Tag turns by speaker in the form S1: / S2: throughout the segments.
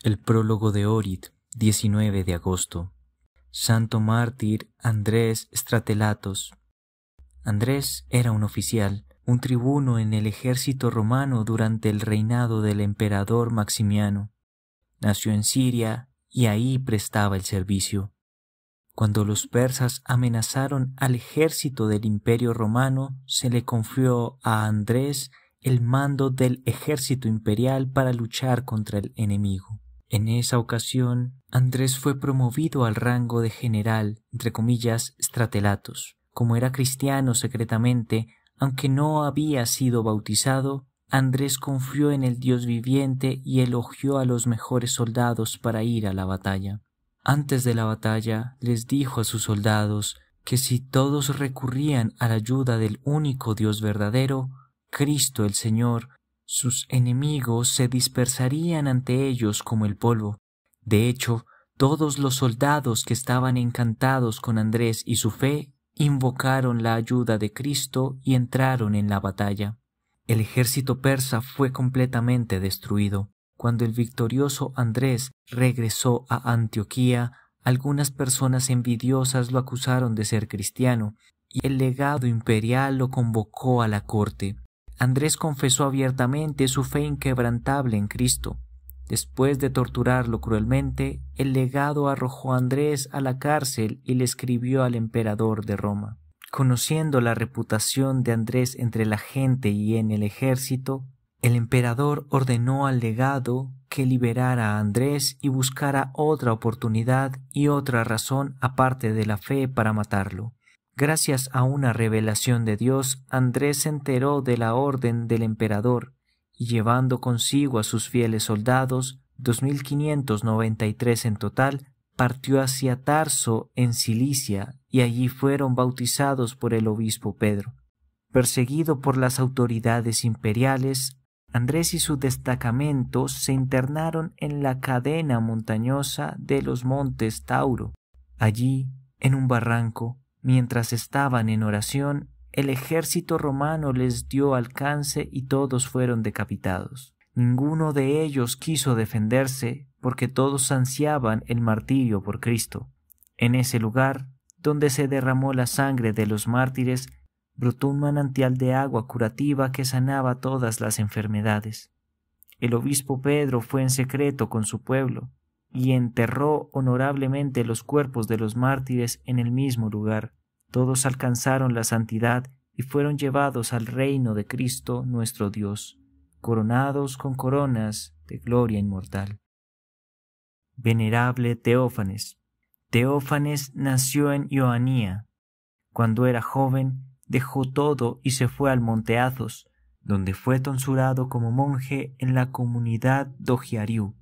S1: El prólogo de Orid, 19 de agosto. Santo mártir Andrés Stratelatos. Andrés era un oficial, un tribuno en el ejército romano durante el reinado del emperador Maximiano. Nació en Siria y ahí prestaba el servicio. Cuando los persas amenazaron al ejército del Imperio Romano, se le confió a Andrés el mando del ejército imperial para luchar contra el enemigo. En esa ocasión, Andrés fue promovido al rango de general, entre comillas, Stratelatos. Como era cristiano secretamente, aunque no había sido bautizado, Andrés confió en el Dios viviente y elogió a los mejores soldados para ir a la batalla. Antes de la batalla, les dijo a sus soldados que si todos recurrían a la ayuda del único Dios verdadero, Cristo el Señor, sus enemigos se dispersarían ante ellos como el polvo. De hecho, todos los soldados que estaban encantados con Andrés y su fe, invocaron la ayuda de Cristo y entraron en la batalla. El ejército persa fue completamente destruido. Cuando el victorioso Andrés regresó a Antioquía, algunas personas envidiosas lo acusaron de ser cristiano, y el legado imperial lo convocó a la corte. Andrés confesó abiertamente su fe inquebrantable en Cristo. Después de torturarlo cruelmente, el legado arrojó a Andrés a la cárcel y le escribió al emperador de Roma. Conociendo la reputación de Andrés entre la gente y en el ejército, el emperador ordenó al legado que liberara a Andrés y buscara otra oportunidad y otra razón aparte de la fe para matarlo. Gracias a una revelación de Dios, Andrés se enteró de la orden del emperador y llevando consigo a sus fieles soldados, 2593 en total, partió hacia Tarso en Cilicia y allí fueron bautizados por el obispo Pedro. Perseguido por las autoridades imperiales, Andrés y su destacamento se internaron en la cadena montañosa de los montes Tauro. Allí, en un barranco, mientras estaban en oración, el ejército romano les dio alcance y todos fueron decapitados. Ninguno de ellos quiso defenderse porque todos ansiaban el martirio por Cristo. En ese lugar, donde se derramó la sangre de los mártires, brotó un manantial de agua curativa que sanaba todas las enfermedades. El obispo Pedro fue en secreto con su pueblo y enterró honorablemente los cuerpos de los mártires en el mismo lugar. Todos alcanzaron la santidad y fueron llevados al reino de Cristo nuestro Dios, coronados con coronas de gloria inmortal. Venerable Teófanes. Teófanes nació en Ioanía. Cuando era joven, dejó todo y se fue al monte Athos, donde fue tonsurado como monje en la comunidad Dogiariú.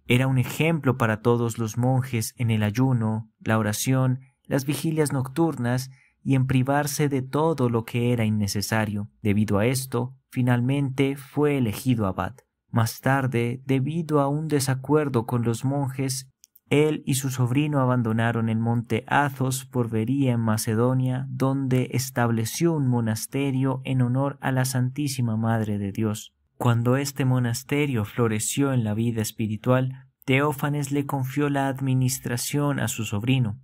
S1: Era un ejemplo para todos los monjes en el ayuno, la oración, las vigilias nocturnas y en privarse de todo lo que era innecesario. Debido a esto, finalmente fue elegido abad. Más tarde, debido a un desacuerdo con los monjes, él y su sobrino abandonaron el monte Athos por Bería en Macedonia, donde estableció un monasterio en honor a la Santísima Madre de Dios. Cuando este monasterio floreció en la vida espiritual, Teófanes le confió la administración a su sobrino.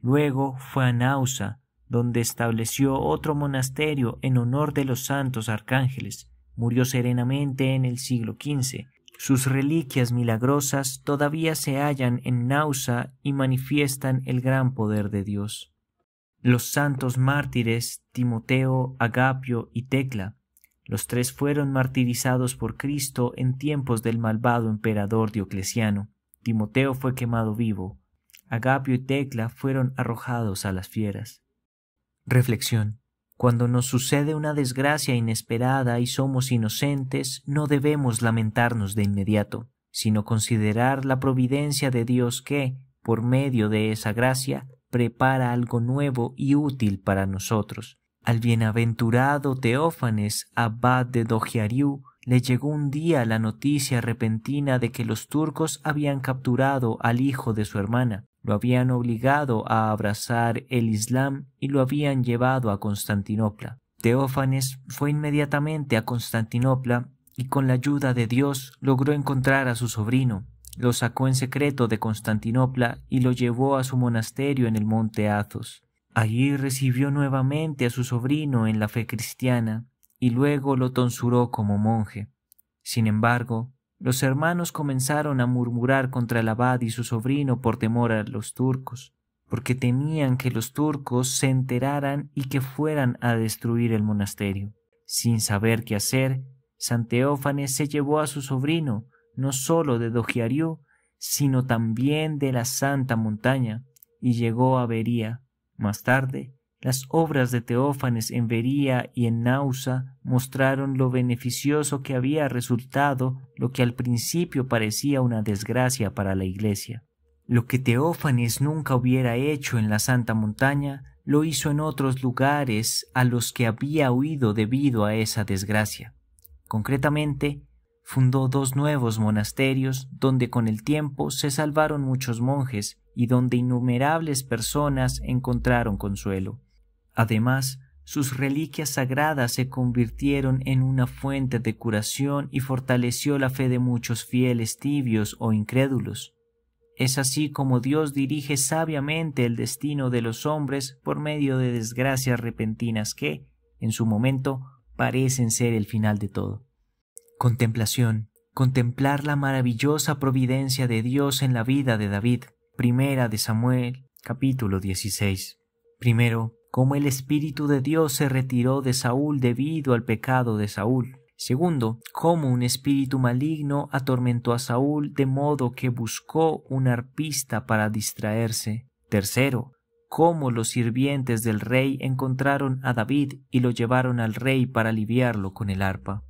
S1: Luego fue a Nausa, donde estableció otro monasterio en honor de los santos arcángeles. Murió serenamente en el siglo XV. Sus reliquias milagrosas todavía se hallan en Nausa y manifiestan el gran poder de Dios. Los santos mártires Timoteo, Agapio y Tecla. Los tres fueron martirizados por Cristo en tiempos del malvado emperador Diocleciano. Timoteo fue quemado vivo. Agapio y Tecla fueron arrojados a las fieras. Reflexión. Cuando nos sucede una desgracia inesperada y somos inocentes, no debemos lamentarnos de inmediato, sino considerar la providencia de Dios que, por medio de esa gracia, prepara algo nuevo y útil para nosotros. Al bienaventurado Teófanes, abad de Dogiariú, le llegó un día la noticia repentina de que los turcos habían capturado al hijo de su hermana. Lo habían obligado a abrazar el Islam y lo habían llevado a Constantinopla. Teófanes fue inmediatamente a Constantinopla y con la ayuda de Dios logró encontrar a su sobrino. lo sacó en secreto de Constantinopla y lo llevó a su monasterio en el monte Athos. Allí recibió nuevamente a su sobrino en la fe cristiana y luego lo tonsuró como monje. Sin embargo, los hermanos comenzaron a murmurar contra el abad y su sobrino por temor a los turcos, porque temían que los turcos se enteraran y que fueran a destruir el monasterio. Sin saber qué hacer, San Teófanes se llevó a su sobrino, no solo de Dogiariú, sino también de la Santa Montaña, y llegó a Vería. Más tarde, las obras de Teófanes en Vería y en Nausa mostraron lo beneficioso que había resultado lo que al principio parecía una desgracia para la Iglesia. Lo que Teófanes nunca hubiera hecho en la Santa Montaña, lo hizo en otros lugares a los que había huido debido a esa desgracia. Concretamente, fundó 2 nuevos monasterios donde con el tiempo se salvaron muchos monjes y donde innumerables personas encontraron consuelo. Además, sus reliquias sagradas se convirtieron en una fuente de curación y fortaleció la fe de muchos fieles tibios o incrédulos. Es así como Dios dirige sabiamente el destino de los hombres por medio de desgracias repentinas que, en su momento, parecen ser el final de todo. Contemplación. Contemplar la maravillosa providencia de Dios en la vida de David. Primera de Samuel, capítulo 16. Primero, cómo el Espíritu de Dios se retiró de Saúl debido al pecado de Saúl. Segundo, cómo un espíritu maligno atormentó a Saúl de modo que buscó un arpista para distraerse. Tercero, cómo los sirvientes del rey encontraron a David y lo llevaron al rey para aliviarlo con el arpa.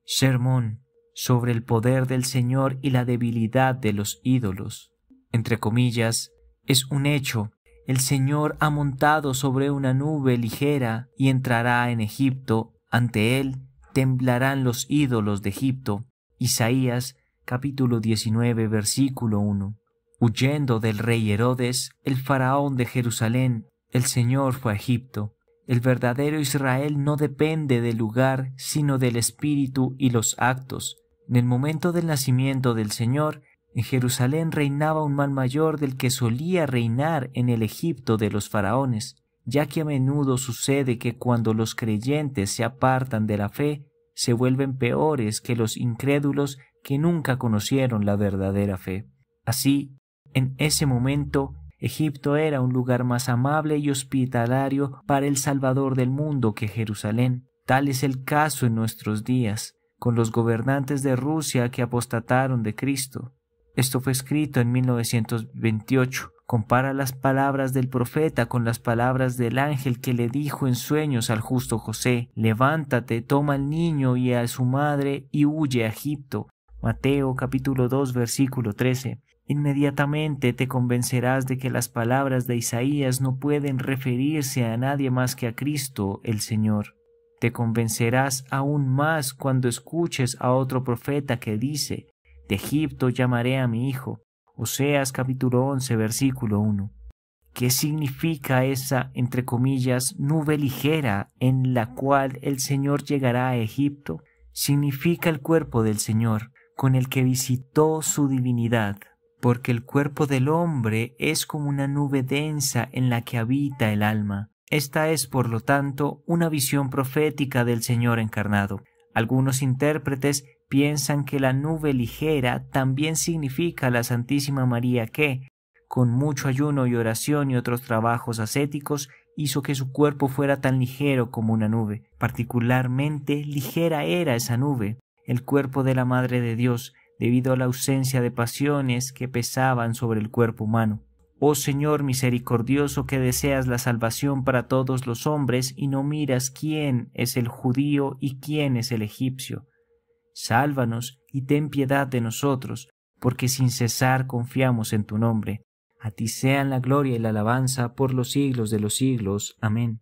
S1: Sermón sobre el poder del Señor y la debilidad de los ídolos. Entre comillas, es un hecho. El Señor ha montado sobre una nube ligera y entrará en Egipto. Ante él temblarán los ídolos de Egipto. Isaías, capítulo 19, versículo 1. Huyendo del rey Herodes, el faraón de Jerusalén, el Señor fue a Egipto. El verdadero Israel no depende del lugar, sino del espíritu y los actos. En el momento del nacimiento del Señor, en Jerusalén reinaba un mal mayor del que solía reinar en el Egipto de los faraones, ya que a menudo sucede que cuando los creyentes se apartan de la fe, se vuelven peores que los incrédulos que nunca conocieron la verdadera fe. Así, en ese momento, Egipto era un lugar más amable y hospitalario para el Salvador del mundo que Jerusalén. Tal es el caso en nuestros días, con los gobernantes de Rusia que apostataron de Cristo. Esto fue escrito en 1928. Compara las palabras del profeta con las palabras del ángel que le dijo en sueños al justo José: «Levántate, toma al niño y a su madre y huye a Egipto». Mateo capítulo 2 versículo 13. Inmediatamente te convencerás de que las palabras de Isaías no pueden referirse a nadie más que a Cristo el Señor. Te convencerás aún más cuando escuches a otro profeta que dice: «De Egipto llamaré a mi hijo». Oseas capítulo 11 versículo 1. ¿Qué significa esa, entre comillas, nube ligera en la cual el Señor llegará a Egipto? Significa el cuerpo del Señor, con el que visitó su divinidad, porque el cuerpo del hombre es como una nube densa en la que habita el alma. Esta es, por lo tanto, una visión profética del Señor encarnado. Algunos intérpretes piensan que la nube ligera también significa la Santísima María que, con mucho ayuno y oración y otros trabajos ascéticos, hizo que su cuerpo fuera tan ligero como una nube. Particularmente ligera era esa nube, el cuerpo de la Madre de Dios, debido a la ausencia de pasiones que pesaban sobre el cuerpo humano. Oh Señor misericordioso, que deseas la salvación para todos los hombres y no miras quién es el judío y quién es el egipcio. Sálvanos y ten piedad de nosotros, porque sin cesar confiamos en tu nombre. A ti sean la gloria y la alabanza por los siglos de los siglos. Amén.